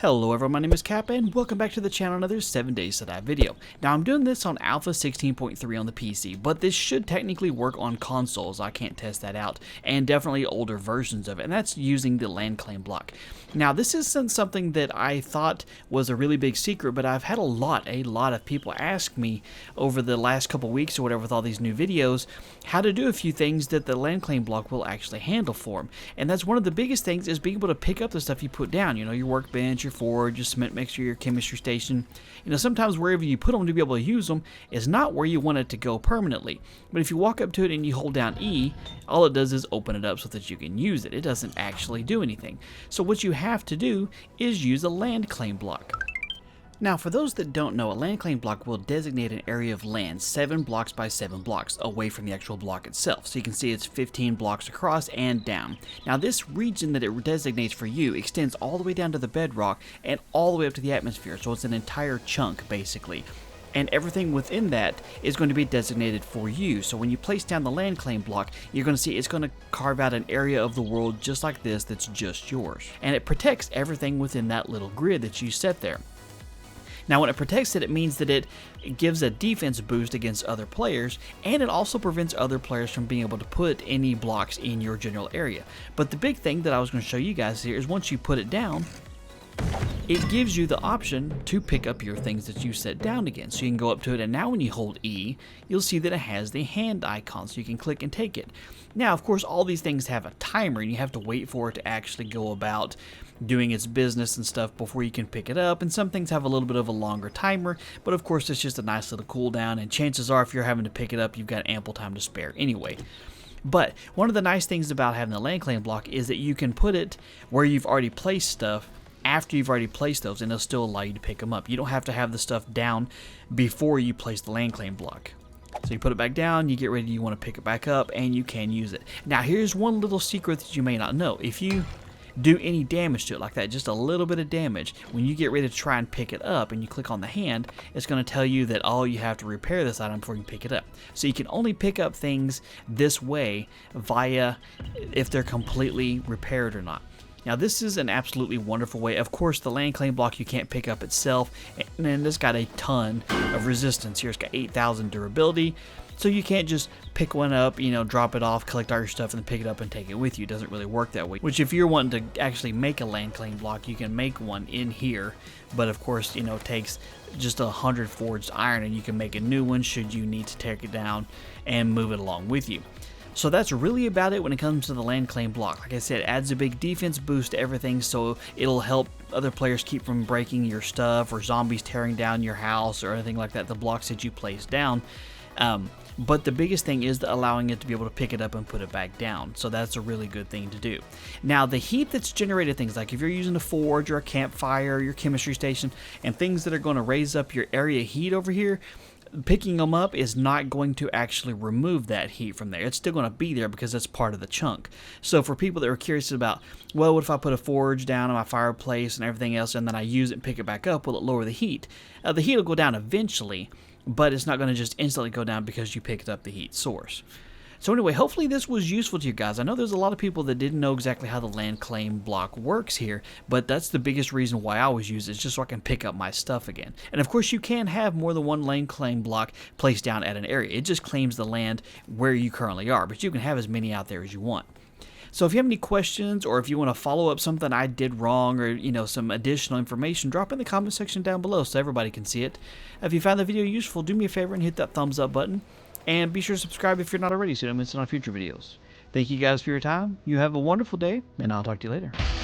Hello everyone, my name is Cap and welcome back to the channel, another 7 days to die video. Now I'm doing this on Alpha 16.3 on the PC, but this should technically work on consoles, I can't test that out, and definitely older versions of it, and that's using the land claim block. Now this isn't something that I thought was a really big secret, but I've had a lot of people ask me over the last couple weeks or whatever with all these new videos, how to do a few things that the land claim block will actually handle for them. And that's one of the biggest things, is being able to pick up the stuff you put down, you know, your workbench, your forge, your cement mixer, your chemistry station. You know, sometimes wherever you put them to be able to use them is not where you want it to go permanently. But if you walk up to it and you hold down E, all it does is open it up so that you can use it. It doesn't actually do anything. So what you have to do is use a land claim block. Now, for those that don't know, a land claim block will designate an area of land 7 blocks by 7 blocks away from the actual block itself. So you can see it's 15 blocks across and down. Now, this region that it designates for you extends all the way down to the bedrock and all the way up to the atmosphere. So it's an entire chunk, basically. And everything within that is going to be designated for you. So when you place down the land claim block, you're going to see it's going to carve out an area of the world just like this that's just yours. And it protects everything within that little grid that you set there. Now, when it protects it, it means that it gives a defense boost against other players, and it also prevents other players from being able to put any blocks in your general area. But the big thing that I was going to show you guys here is once you put it down, it gives you the option to pick up your things that you set down again. So you can go up to it, and now when you hold E, you'll see that it has the hand icon, so you can click and take it. Now, of course, all these things have a timer, and you have to wait for it to actually go about doing its business and stuff before you can pick it up, and some things have a little bit of a longer timer, but of course it's just a nice little cooldown, and chances are if you're having to pick it up, you've got ample time to spare anyway. But one of the nice things about having the land claim block is that you can put it where you've already placed stuff after you've already placed those, and it'll still allow you to pick them up. You don't have to have the stuff down before you place the land claim block. So you put it back down, you get ready, you want to pick it back up, and you can use it. Now here's one little secret that you may not know. If you do any damage to it like that, just a little bit of damage, when you get ready to try and pick it up and you click on the hand, it's going to tell you that you have to repair this item before you can pick it up. So you can only pick up things this way via if they're completely repaired or not. Now this is an absolutely wonderful way. Of course, the land claim block you can't pick up itself, and then it's got a ton of resistance here. It's got 8,000 durability, so you can't just pick one up, you know, drop it off, collect all your stuff, and then pick it up and take it with you. It doesn't really work that way. Which, if you're wanting to actually make a land claim block, you can make one in here, but of course, you know, it takes just 100 forged iron, and you can make a new one should you need to take it down and move it along with you. So that's really about it when it comes to the land claim block. Like I said, it adds a big defense boost to everything, so it'll help other players keep from breaking your stuff or zombies tearing down your house or anything like that, the blocks that you place down. But the biggest thing is allowing it to be able to pick it up and put it back down. So that's a really good thing to do. Now, the heat that's generated, things like if you're using a forge or a campfire or your chemistry station, and things that are going to raise up your area heat over here, picking them up is not going to actually remove that heat from there. It's still going to be there because it's part of the chunk. So for people that are curious about, well, what if I put a forge down on my fireplace and everything else, and then I use it and pick it back up, will it lower the heat? The heat will go down eventually, but it's not going to just instantly go down because you picked up the heat source. So anyway, hopefully this was useful to you guys. I know there's a lot of people that didn't know exactly how the land claim block works here, but that's the biggest reason why I always use it, is just so I can pick up my stuff again. And of course, you can have more than one land claim block placed down at an area. It just claims the land where you currently are, but you can have as many out there as you want. So if you have any questions, or if you want to follow up something I did wrong, or you know, some additional information, drop in the comment section down below so everybody can see it. If you found the video useful, do me a favor and hit that thumbs up button. And be sure to subscribe if you're not already so you don't miss out on future videos. Thank you guys for your time. You have a wonderful day, and I'll talk to you later.